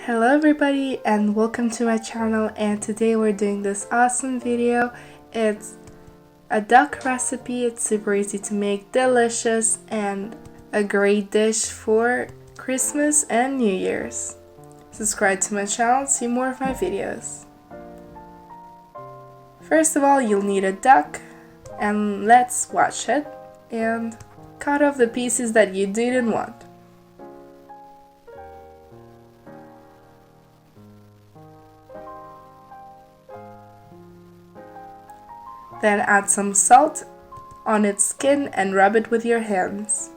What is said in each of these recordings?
Hello everybody and welcome to my channel, and today we're doing this awesome video. It's a duck recipe. It's super easy to make, delicious, and a great dish for Christmas and New Year's. Subscribe to my channel to see more of my videos. First of all, you'll need a duck, and let's wash it and cut off the pieces that you didn't want. Then add some salt on its skin and rub it with your hands.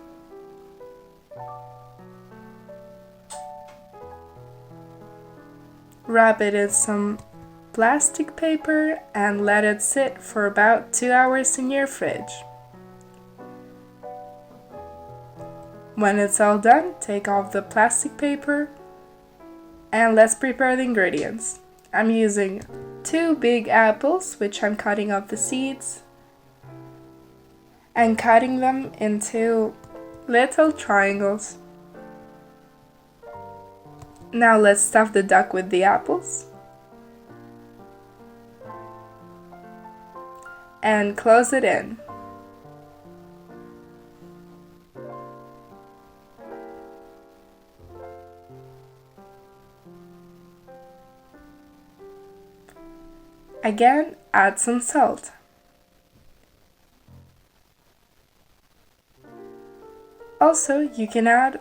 Wrap it in some plastic paper and let it sit for about 2 hours in your fridge. When it's all done, take off the plastic paper and let's prepare the ingredients. I'm using 2 big apples, which I'm cutting off the seeds and cutting them into little triangles. Now let's stuff the duck with the apples and close it in. Again, add some salt. Also, you can add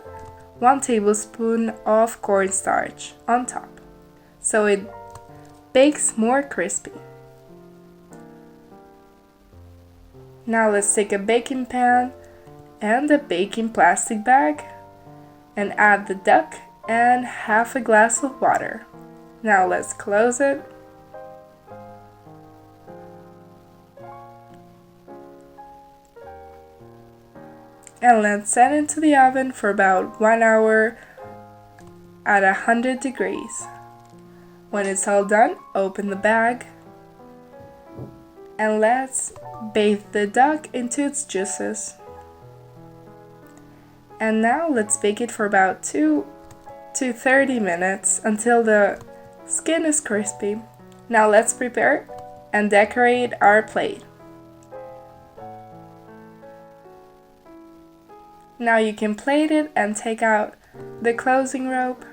1 tablespoon of cornstarch on top, so it bakes more crispy. Now let's take a baking pan and a baking plastic bag and add the duck and half a glass of water. Now let's close it. And let's send it to the oven for about 1 hour at 100 degrees. When it's all done, open the bag and let's bathe the duck into its juices. And now let's bake it for about 2 to 30 minutes until the skin is crispy. Now let's prepare and decorate our plate. Now you can plate it and take out the closing rope.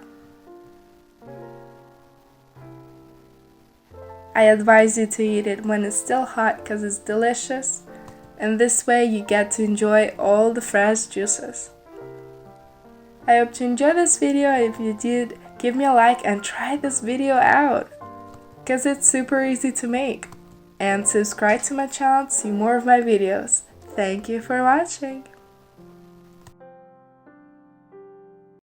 I advise you to eat it when it's still hot because it's delicious, and this way you get to enjoy all the fresh juices. I hope you enjoyed this video. If you did, give me a like and try this video out because it's super easy to make. And subscribe to my channel to see more of my videos. Thank you for watching.